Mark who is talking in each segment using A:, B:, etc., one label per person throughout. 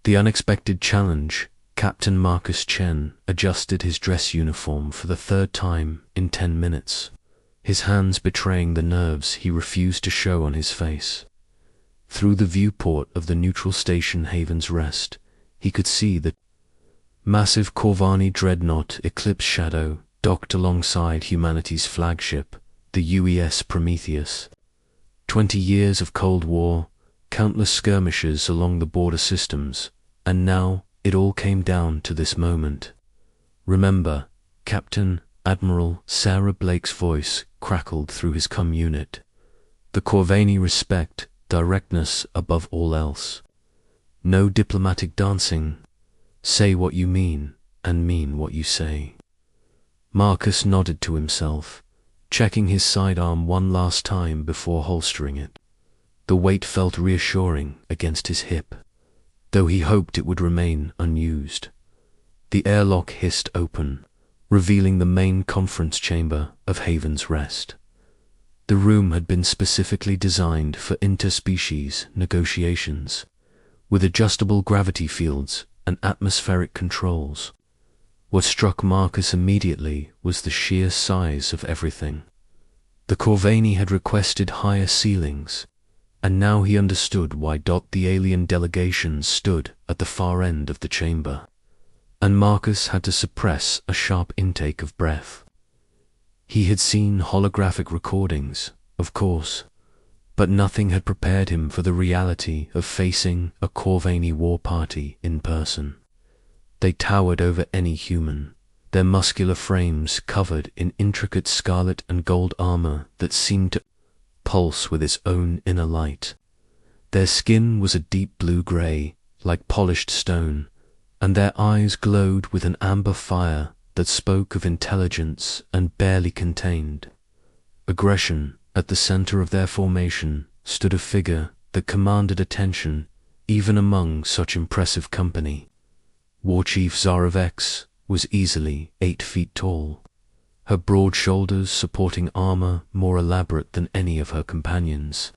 A: The unexpected challenge. Captain Marcus Chen adjusted his dress uniform for the third time in 10 minutes, his hands betraying the nerves he refused to show on his face. Through the viewport of the neutral station Haven's Rest, he could see the massive Corvani dreadnought Eclipse Shadow docked alongside humanity's flagship, the UES Prometheus. 20 years of Cold War, countless skirmishes along the border systems, and now it all came down to this moment. Remember, Captain Admiral Sarah Blake's voice crackled through his comm unit. The Corvani respect directness above all else. No diplomatic dancing. Say what you mean, and mean what you say. Marcus nodded to himself, checking his sidearm one last time before holstering it. The weight felt reassuring against his hip, though he hoped it would remain unused. The airlock hissed open, revealing the main conference chamber of Haven's Rest. The room had been specifically designed for interspecies negotiations, with adjustable gravity fields and atmospheric controls. What struck Marcus immediately was the sheer size of everything. The Corvani had requested higher ceilings, and now he understood why the alien delegation stood at the far end of the chamber, and Marcus had to suppress a sharp intake of breath. He had seen holographic recordings, of course, but nothing had prepared him for the reality of facing a Corvani war party in person. They towered over any human, their muscular frames covered in intricate scarlet and gold armor that seemed to pulse with its own inner light. Their skin was a deep blue-gray, like polished stone, and their eyes glowed with an amber fire that spoke of intelligence and barely contained aggression. At the center of their formation stood a figure that commanded attention even among such impressive company. Warchief Zara Vex was easily 8 feet tall, her broad shoulders supporting armor more elaborate than any of her companions.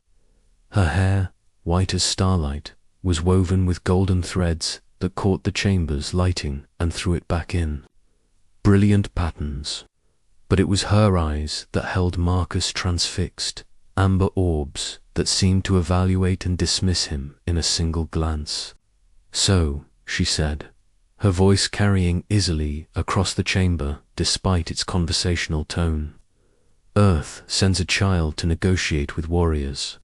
A: Her hair, white as starlight, was woven with golden threads that caught the chamber's lighting and threw it back in. Brilliant patterns. But it was her eyes that held Marcus transfixed, amber orbs that seemed to evaluate and dismiss him in a single glance. "So," she said, her voice carrying easily across the chamber despite its conversational tone. "Earth sends a child to negotiate with warriors."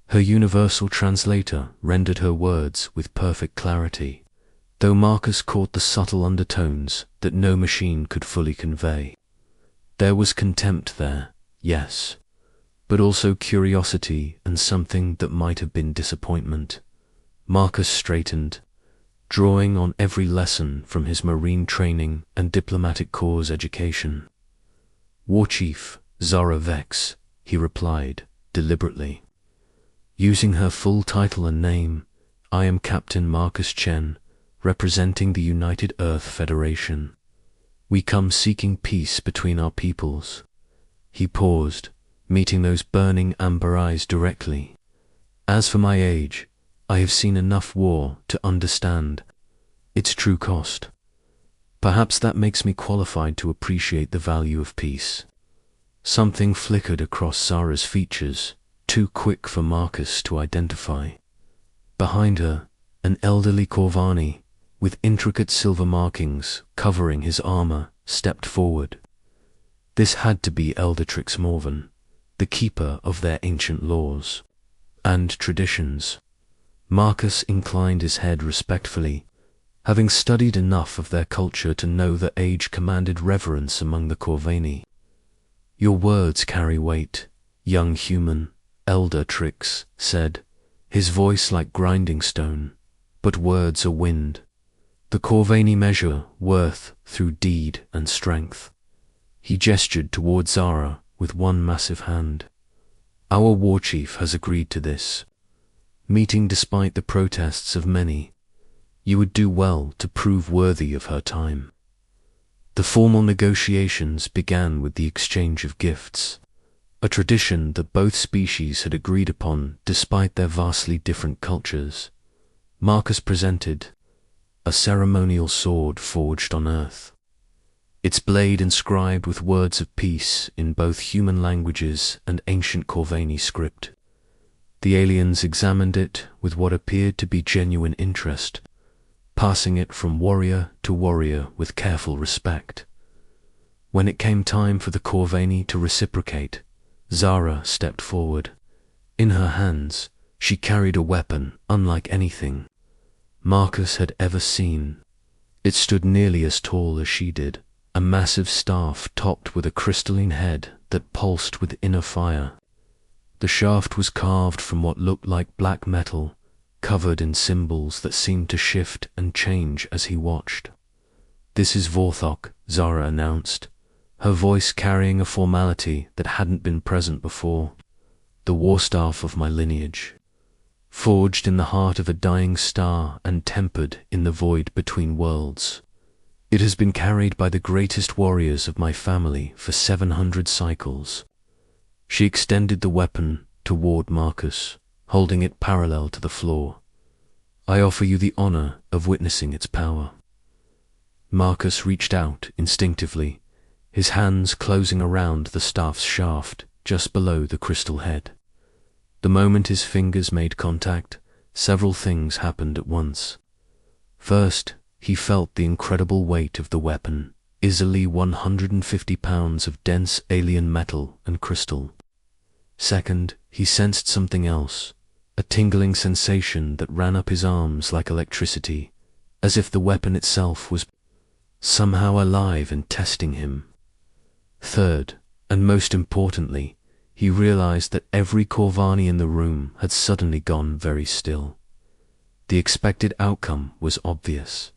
A: Her universal translator rendered her words with perfect clarity, though Marcus caught the subtle undertones that no machine could fully convey. There was contempt there, yes, but also curiosity and something that might have been disappointment. Marcus straightened, drawing on every lesson from his marine training and diplomatic corps education. "Warchief Zara Vex," he replied, deliberately. Using her full title and name, "I am Captain Marcus Chen, representing the United Earth Federation. We come seeking peace between our peoples." He paused, meeting those burning amber eyes directly. "As for my age, I have seen enough war to understand its true cost. Perhaps that makes me qualified to appreciate the value of peace." Something flickered across Zara's features, too quick for Marcus to identify. Behind her, an elderly Corvani, with intricate silver markings covering his armor, stepped forward. This had to be Eldertrix Morven, the keeper of their ancient laws and traditions. Marcus inclined his head respectfully, having studied enough of their culture to know that age commanded reverence among the Corvani. "Your words carry weight, young human," Eldertrix said, his voice like grinding stone. "But words are wind. The Corvani measure worth through deed and strength." He gestured toward Zara with one massive hand. "Our war chief has agreed to this meeting despite the protests of many. You would do well to prove worthy of her time." The formal negotiations began with the exchange of gifts, a tradition that both species had agreed upon despite their vastly different cultures. Marcus presented a ceremonial sword forged on Earth. Its blade inscribed with words of peace in both human languages and ancient Corvani script. The aliens examined it with what appeared to be genuine interest, passing it from warrior to warrior with careful respect. When it came time for the Corvani to reciprocate, Zara stepped forward. In her hands, she carried a weapon unlike anything Marcus had ever seen. It stood nearly as tall as she did, a massive staff topped with a crystalline head that pulsed with inner fire. The shaft was carved from what looked like black metal, covered in symbols that seemed to shift and change as he watched. "This is Vorthok," Zara announced, her voice carrying a formality that hadn't been present before. "The warstaff of my lineage, forged in the heart of a dying star and tempered in the void between worlds. It has been carried by the greatest warriors of my family for 700 cycles." She extended the weapon toward Marcus, holding it parallel to the floor. "I offer you the honor of witnessing its power." Marcus reached out instinctively, his hands closing around the staff's shaft just below the crystal head. The moment his fingers made contact, several things happened at once. First, he felt the incredible weight of the weapon, easily 150 pounds of dense alien metal and crystal. Second, he sensed something else, a tingling sensation that ran up his arms like electricity, as if the weapon itself was somehow alive and testing him. Third, and most importantly, he realized that every Corvani in the room had suddenly gone very still. The expected outcome was obvious.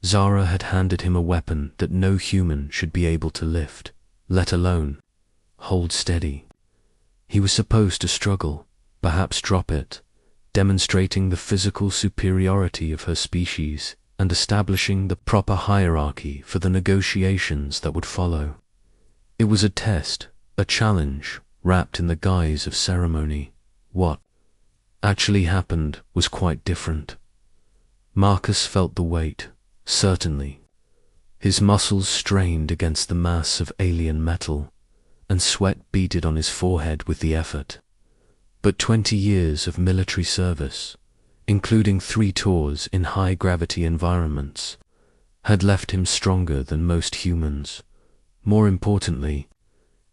A: Zara had handed him a weapon that no human should be able to lift, let alone hold steady. He was supposed to struggle, perhaps drop it, demonstrating the physical superiority of her species and establishing the proper hierarchy for the negotiations that would follow. It was a test, a challenge, wrapped in the guise of ceremony. What actually happened was quite different. Marcus felt the weight, certainly. His muscles strained against the mass of alien metal, and sweat beaded on his forehead with the effort. But 20 years of military service, including 3 tours in high-gravity environments, had left him stronger than most humans. More importantly,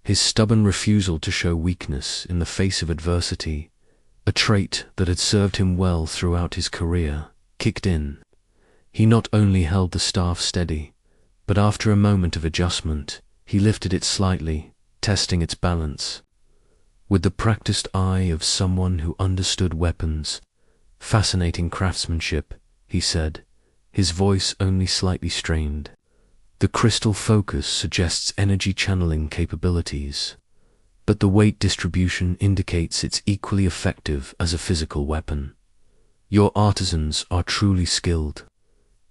A: his stubborn refusal to show weakness in the face of adversity, a trait that had served him well throughout his career, kicked in. He not only held the staff steady, but after a moment of adjustment, he lifted it slightly, testing its balance. With the practiced eye of someone who understood weapons, "Fascinating craftsmanship," he said, his voice only slightly strained. "The crystal focus suggests energy channeling capabilities, but the weight distribution indicates it's equally effective as a physical weapon. Your artisans are truly skilled."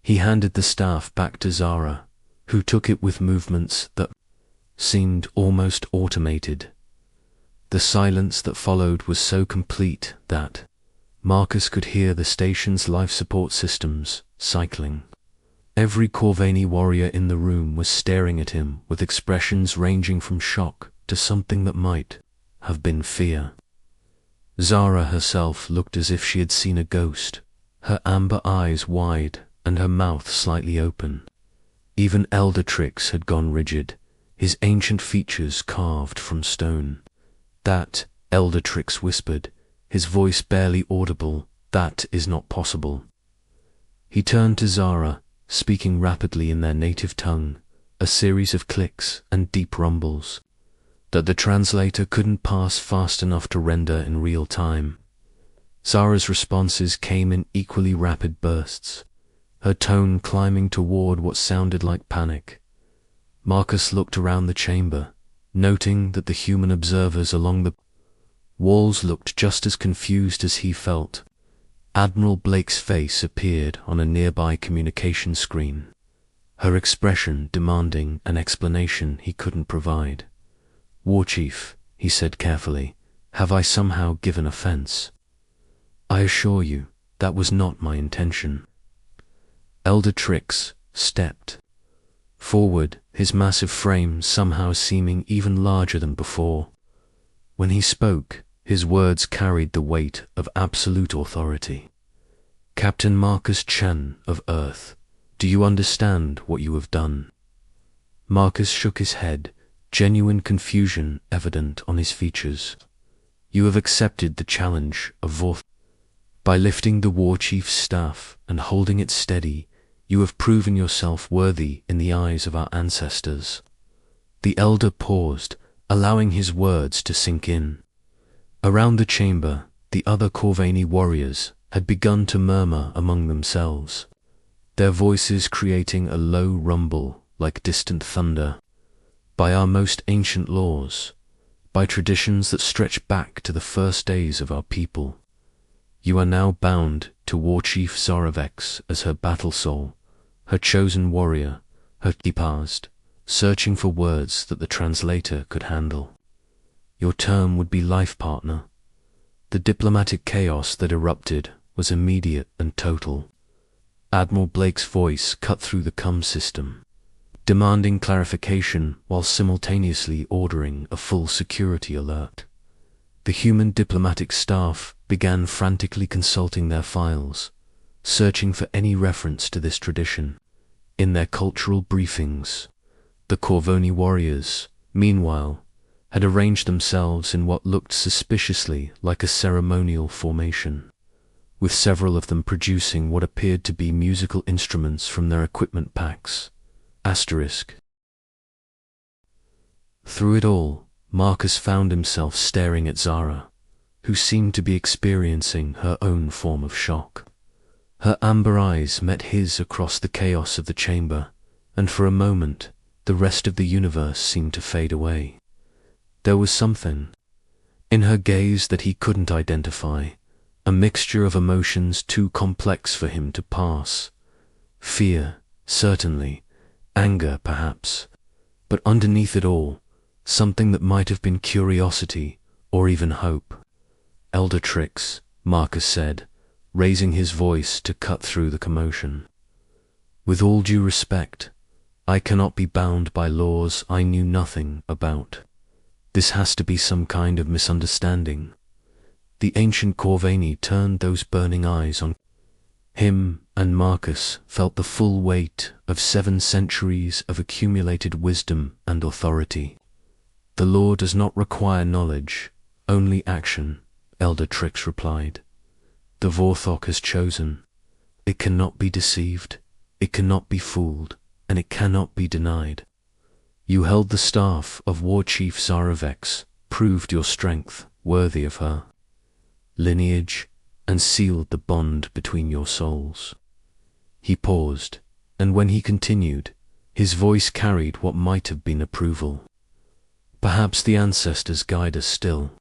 A: He handed the staff back to Zara, who took it with movements that seemed almost automated. The silence that followed was so complete that Marcus could hear the station's life support systems cycling. Every Corvani warrior in the room was staring at him with expressions ranging from shock to something that might have been fear. Zara herself looked as if she had seen a ghost, her amber eyes wide and her mouth slightly open. Even Eldertrix had gone rigid, his ancient features carved from stone. "That," Eldertrix whispered, his voice barely audible, "that is not possible." He turned to Zara, speaking rapidly in their native tongue, a series of clicks and deep rumbles that the translator couldn't pass fast enough to render in real time. Zara's responses came in equally rapid bursts, her tone climbing toward what sounded like panic. Marcus looked around the chamber, noting that the human observers along the walls looked just as confused as he felt. Admiral Blake's face appeared on a nearby communication screen, her expression demanding an explanation he couldn't provide. "War Chief," he said carefully, "have I somehow given offense? I assure you, that was not my intention." Elder Trix stepped forward, his massive frame somehow seeming even larger than before. When he spoke, his words carried the weight of absolute authority. Captain Marcus Chen of Earth, do you understand what you have done? Marcus shook his head, genuine confusion evident on his features. You have accepted the challenge of Vorth. By lifting the war chief's staff and holding it steady, you have proven yourself worthy in the eyes of our ancestors. The elder paused, allowing his words to sink in. Around the chamber, the other Corvani warriors had begun to murmur among themselves, their voices creating a low rumble like distant thunder. By our most ancient laws, by traditions that stretch back to the first days of our people, you are now bound to War Chief Zarevex as her battle soul, her chosen warrior, her past, searching for words that the translator could handle. Your term would be life partner. The diplomatic chaos that erupted was immediate and total. Admiral Blake's voice cut through the comm system, demanding clarification while simultaneously ordering a full security alert. The human diplomatic staff began frantically consulting their files, searching for any reference to this tradition. In their cultural briefings, the Corvoni warriors, meanwhile, had arranged themselves in what looked suspiciously like a ceremonial formation, with several of them producing what appeared to be musical instruments from their equipment packs. Through it all, Marcus found himself staring at Zara, who seemed to be experiencing her own form of shock. Her amber eyes met his across the chaos of the chamber, and for a moment, the rest of the universe seemed to fade away. There was something in her gaze that he couldn't identify, a mixture of emotions too complex for him to parse. Fear, certainly, anger perhaps, but underneath it all, something that might have been curiosity or even hope. Elder Trix, Marcus said, raising his voice to cut through the commotion. With all due respect, I cannot be bound by laws I knew nothing about. This has to be some kind of misunderstanding. The ancient Corvani turned those burning eyes on him, and Marcus felt the full weight of 7 centuries of accumulated wisdom and authority. The law does not require knowledge, only action, Elder Trix replied. The Vorthok has chosen. It cannot be deceived, it cannot be fooled, and it cannot be denied. You held the staff of War Chief Zarevex, proved your strength worthy of her lineage, and sealed the bond between your souls. He paused, and when he continued, his voice carried what might have been approval. Perhaps the ancestors guide us still.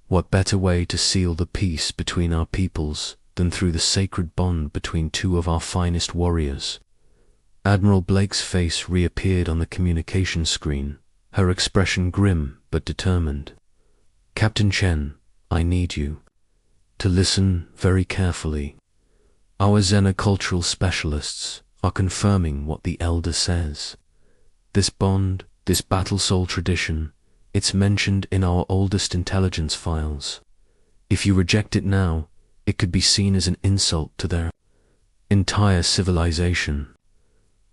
A: What better way to seal the peace between our peoples than through the sacred bond between 2 of our finest warriors? Admiral Blake's face reappeared on the communication screen, her expression grim but determined. Captain Chen, I need you to listen very carefully. Our xenocultural specialists are confirming what the Elder says. This bond, this battle soul tradition, it's mentioned in our oldest intelligence files. If you reject it now, it could be seen as an insult to their entire civilization.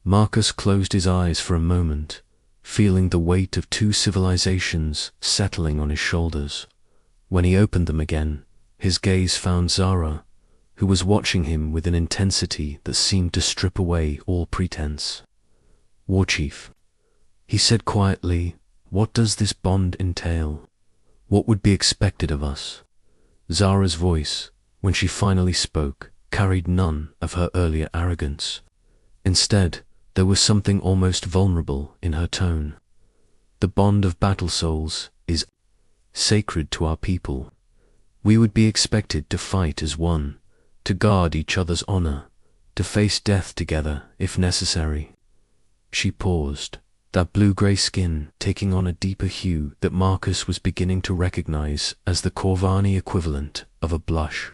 A: Marcus closed his eyes for a moment, feeling the weight of 2 civilizations settling on his shoulders. When he opened them again, his gaze found Zara, who was watching him with an intensity that seemed to strip away all pretense. War Chief, he said quietly, what does this bond entail? What would be expected of us? Zara's voice, when she finally spoke, carried none of her earlier arrogance. Instead, there was something almost vulnerable in her tone. The bond of battle souls is sacred to our people. We would be expected to fight as one, to guard each other's honor, to face death together if necessary. She paused, that blue-gray skin taking on a deeper hue that Marcus was beginning to recognize as the Corvani equivalent of a blush.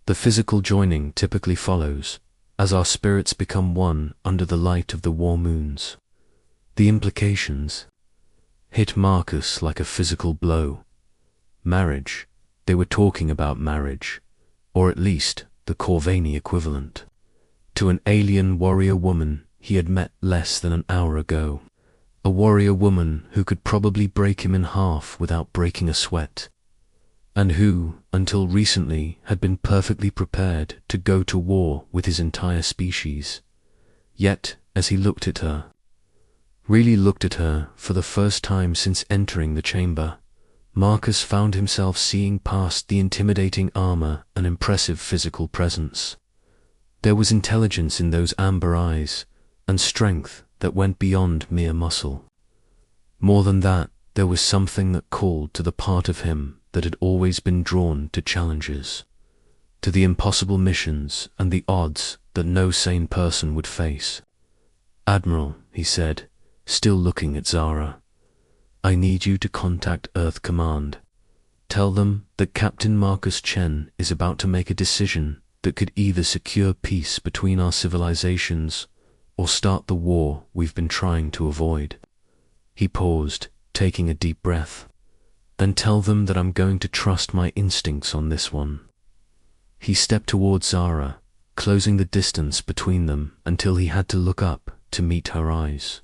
A: The physical joining typically follows, as our spirits become one under the light of the war moons. The implications hit Marcus like a physical blow. Marriage. They were talking about marriage, or at least the Corvani equivalent, to an alien warrior woman he had met less than an hour ago. A warrior woman who could probably break him in half without breaking a sweat, and who, until recently, had been perfectly prepared to go to war with his entire species. Yet, as he looked at her, really looked at her for the first time since entering the chamber, Marcus found himself seeing past the intimidating armor and impressive physical presence. There was intelligence in those amber eyes, and strength that went beyond mere muscle. More than that, there was something that called to the part of him that had always been drawn to challenges, to the impossible missions and the odds that no sane person would face. "Admiral," he said, still looking at Zara, "I need you to contact Earth Command. Tell them that Captain Marcus Chen is about to make a decision that could either secure peace between our civilizations or start the war we've been trying to avoid." He paused, taking a deep breath. "Then tell them that I'm going to trust my instincts on this one." He stepped towards Zara, closing the distance between them until he had to look up to meet her eyes.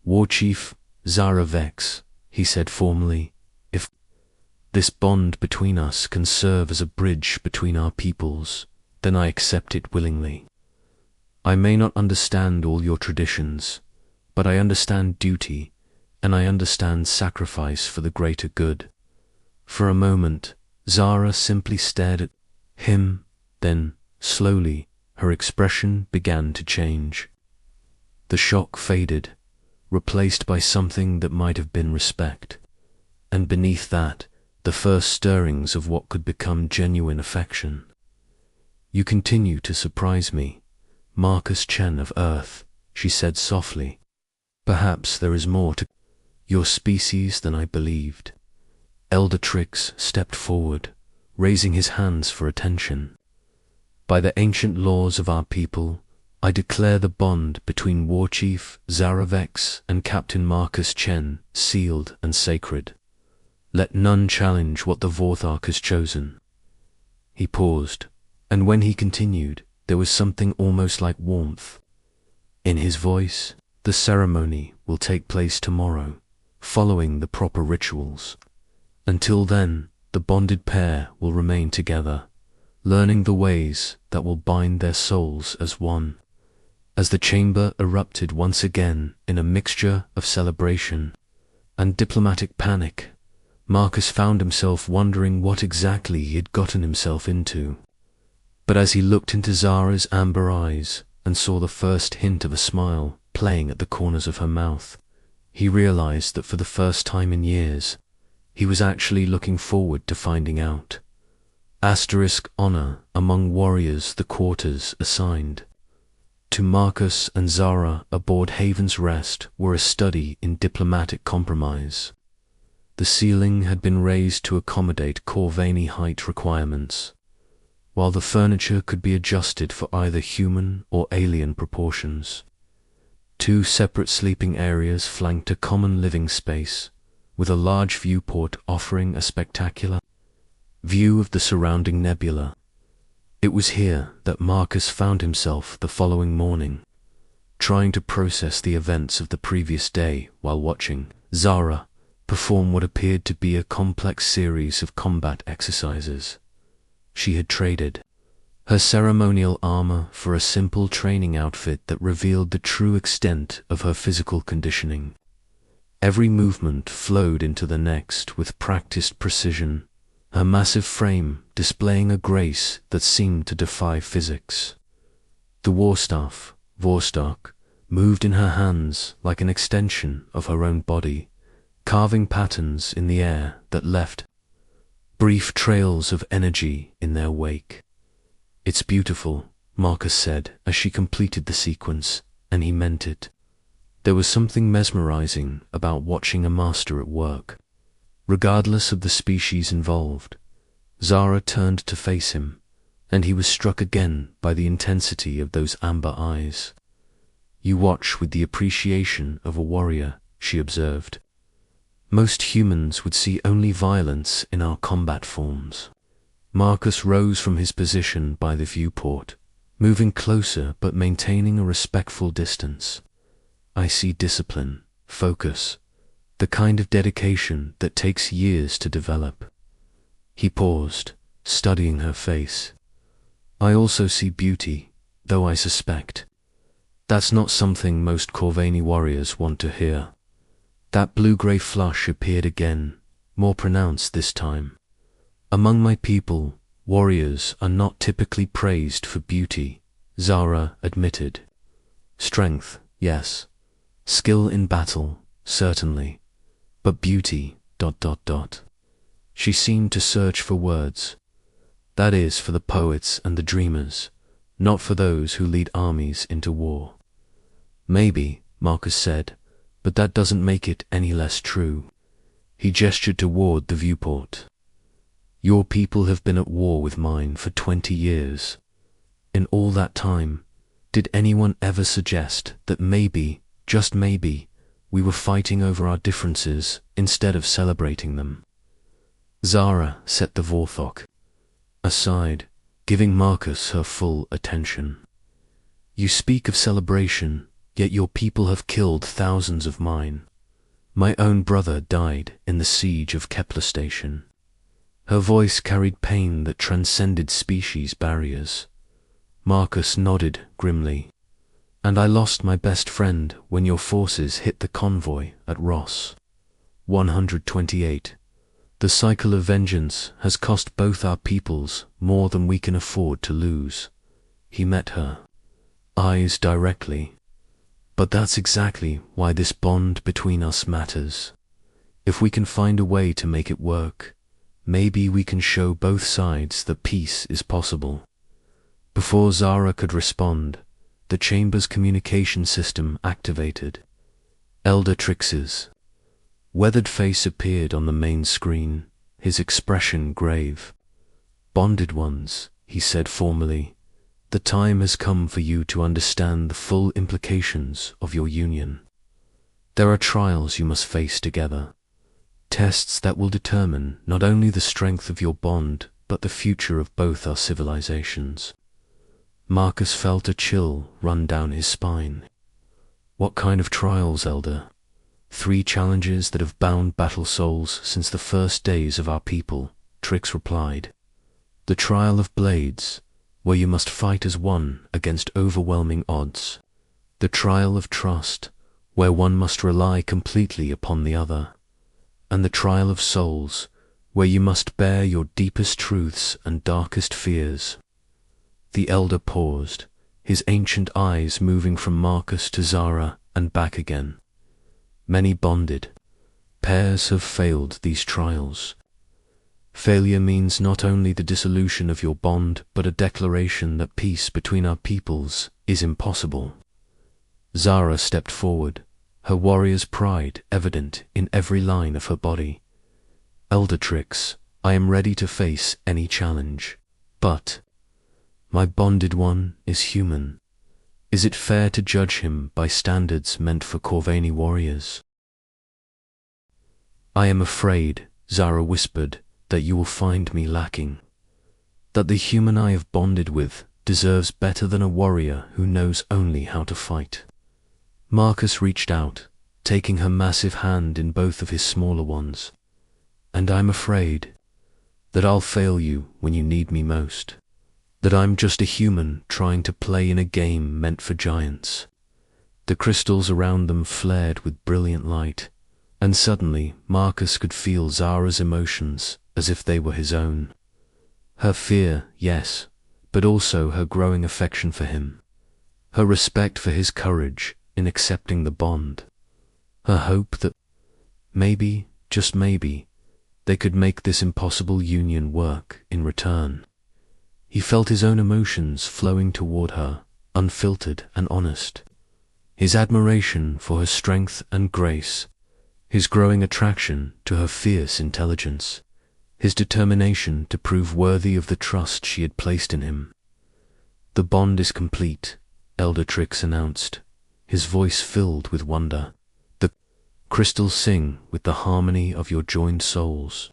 A: "War Chief Zara Vex," he said formally, "if this bond between us can serve as a bridge between our peoples, then I accept it willingly. I may not understand all your traditions, but I understand duty, and I understand sacrifice for the greater good." For a moment, Zara simply stared at him, then, slowly, her expression began to change. The shock faded, replaced by something that might have been respect, and beneath that, the first stirrings of what could become genuine affection. "You continue to surprise me, Marcus Chen of Earth," she said softly. "Perhaps there is more to your species than I believed." Elder Trix stepped forward, raising his hands for attention. "By the ancient laws of our people, I declare the bond between War Chief Zara Vex and Captain Marcus Chen sealed and sacred. Let none challenge what the Vorthark has chosen." He paused, and when he continued, there was something almost like warmth in his voice. "The ceremony will take place tomorrow, following the proper rituals. Until then, the bonded pair will remain together, learning the ways that will bind their souls as one." As the chamber erupted once again in a mixture of celebration and diplomatic panic, Marcus found himself wondering what exactly he had gotten himself into. But as he looked into Zara's amber eyes and saw the first hint of a smile playing at the corners of her mouth, he realized that for the first time in years, he was actually looking forward to finding out. Honor among warriors the quarters assigned to Marcus and Zara aboard Haven's Rest were a study in diplomatic compromise. The ceiling had been raised to accommodate Corvani height requirements, while the furniture could be adjusted for either human or alien proportions. 2 separate sleeping areas flanked a common living space, with a large viewport offering a spectacular view of the surrounding nebula. It was here that Marcus found himself the following morning, trying to process the events of the previous day while watching Zara perform what appeared to be a complex series of combat exercises. She had traded her ceremonial armor for a simple training outfit that revealed the true extent of her physical conditioning. Every movement flowed into the next with practiced precision, her massive frame displaying a grace that seemed to defy physics. The war staff, Vorstock, moved in her hands like an extension of her own body, carving patterns in the air that left brief trails of energy in their wake. "It's beautiful," Marcus said as she completed the sequence, and he meant it. There was something mesmerizing about watching a master at work. Regardless of the species involved, Zara turned to face him, and he was struck again by the intensity of those amber eyes. "You watch with the appreciation of a warrior," she observed. "Most humans would see only violence in our combat forms." Marcus rose from his position by the viewport, moving closer but maintaining a respectful distance. "I see discipline, focus, the kind of dedication that takes years to develop." He paused, studying her face. "I also see beauty, though I suspect that's not something most Corvani warriors want to hear." That blue-grey flush appeared again, more pronounced this time. "Among my people, warriors are not typically praised for beauty," Zara admitted. "Strength, yes. Skill in battle, certainly. But beauty, ... She seemed to search for words. "That is for the poets and the dreamers, not for those who lead armies into war." "Maybe," Marcus said, "but that doesn't make it any less true." He gestured toward the viewport. "Your people have been at war with mine for 20 years. In all that time, did anyone ever suggest that maybe, just maybe, we were fighting over our differences instead of celebrating them?" Zara set the Vorthok aside, giving Marcus her full attention. "You speak of celebration, yet your people have killed thousands of mine. My own brother died in the siege of Kepler Station." Her voice carried pain that transcended species barriers. Marcus nodded grimly. "And I lost my best friend when your forces hit the convoy at Ross. 128. The cycle of vengeance has cost both our peoples more than we can afford to lose." He met her eyes directly. "But that's exactly why this bond between us matters. If we can find a way to make it work, maybe we can show both sides that peace is possible." Before Zara could respond, the chamber's communication system activated. Elder Trix's weathered face appeared on the main screen, his expression grave. "Bonded ones," he said formally, "the time has come for you to understand the full implications of your union. There are trials you must face together, tests that will determine not only the strength of your bond, but the future of both our civilizations." Marcus felt a chill run down his spine. "What kind of trials, Elder?" "3 challenges that have bound battle souls since the first days of our people," Trix replied. "The trial of blades, where you must fight as one against overwhelming odds. The trial of trust, where one must rely completely upon the other. And the trial of souls, where you must bear your deepest truths and darkest fears." The elder paused, his ancient eyes moving from Marcus to Zara and back again. "Many bonded pairs have failed these trials. Failure means not only the dissolution of your bond, but a declaration that peace between our peoples is impossible." Zara stepped forward, her warrior's pride evident in every line of her body. "Elder Trix, I am ready to face any challenge, but my bonded one is human. Is it fair to judge him by standards meant for Corvani warriors?" "I am afraid," Zara whispered, "that you will find me lacking. That the human I have bonded with deserves better than a warrior who knows only how to fight." Marcus reached out, taking her massive hand in both of his smaller ones. "And I'm afraid that I'll fail you when you need me most. That I'm just a human trying to play in a game meant for giants." The crystals around them flared with brilliant light, and suddenly Marcus could feel Zara's emotions as if they were his own. Her fear, yes, but also her growing affection for him. Her respect for his courage in accepting the bond. Her hope that maybe, just maybe, they could make this impossible union work in return. He felt his own emotions flowing toward her, unfiltered and honest. His admiration for her strength and grace, his growing attraction to her fierce intelligence, his determination to prove worthy of the trust she had placed in him. "The bond is complete," Elder Trix announced, his voice filled with wonder. "The crystals sing with the harmony of your joined souls.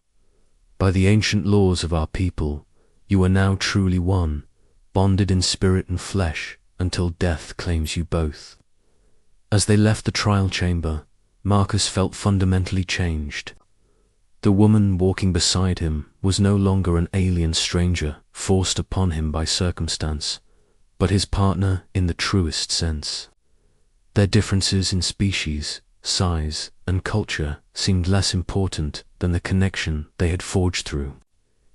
A: By the ancient laws of our people, you are now truly one, bonded in spirit and flesh until death claims you both." As they left the trial chamber, Marcus felt fundamentally changed. The woman walking beside him was no longer an alien stranger forced upon him by circumstance, but his partner in the truest sense. Their differences in species, size, and culture seemed less important than the connection they had forged through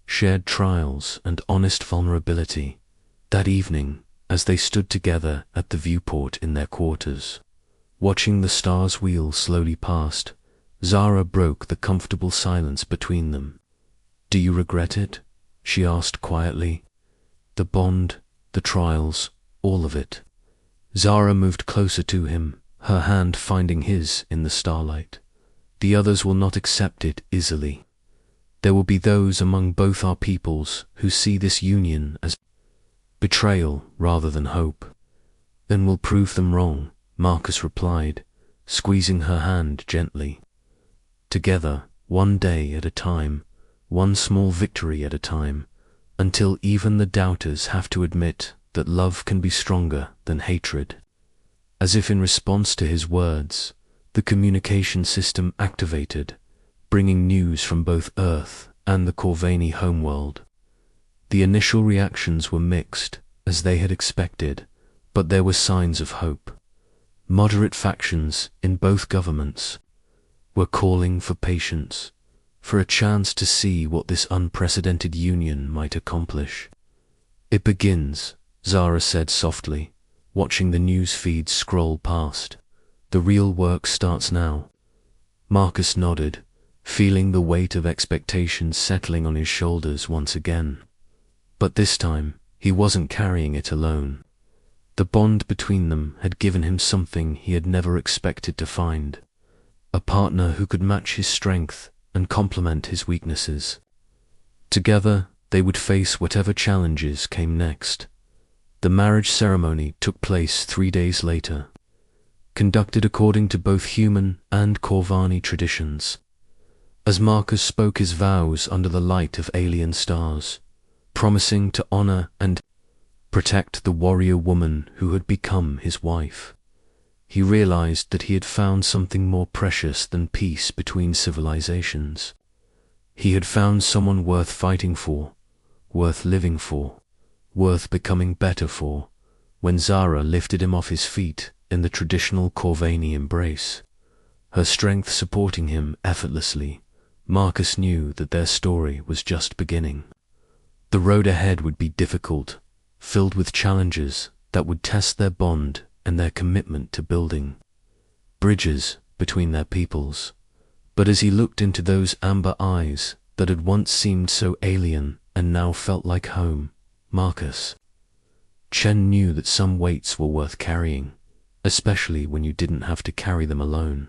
A: shared trials and honest vulnerability. That evening, as they stood together at the viewport in their quarters, watching the stars wheel slowly past, Zara broke the comfortable silence between them. "Do you regret it?" she asked quietly. "The bond, the trials, all of it." Zara moved closer to him, her hand finding his in the starlight. "The others will not accept it easily. There will be those among both our peoples who see this union as betrayal rather than hope." "Then we'll prove them wrong," Marcus replied, squeezing her hand gently. "Together, one day at a time, one small victory at a time, until even the doubters have to admit that love can be stronger than hatred." As if in response to his words, the communication system activated, bringing news from both Earth and the Corvani homeworld. The initial reactions were mixed, as they had expected, but there were signs of hope. Moderate factions in both governments were calling for patience, for a chance to see what this unprecedented union might accomplish. "It begins," Zara said softly, watching the news feeds scroll past. "The real work starts now." Marcus nodded, feeling the weight of expectations settling on his shoulders once again. But this time, he wasn't carrying it alone. The bond between them had given him something he had never expected to find: a partner who could match his strength and complement his weaknesses. Together, they would face whatever challenges came next. The marriage ceremony took place 3 days later, conducted according to both human and Corvani traditions. As Marcus spoke his vows under the light of alien stars, promising to honor and protect the warrior woman who had become his wife, he realized that he had found something more precious than peace between civilizations. He had found someone worth fighting for, worth living for, worth becoming better for. When Zara lifted him off his feet in the traditional Corvani embrace, her strength supporting him effortlessly, Marcus knew that their story was just beginning. The road ahead would be difficult, filled with challenges that would test their bond and their commitment to building bridges between their peoples. But as he looked into those amber eyes that had once seemed so alien and now felt like home, Marcus Chen knew that some weights were worth carrying, especially when you didn't have to carry them alone.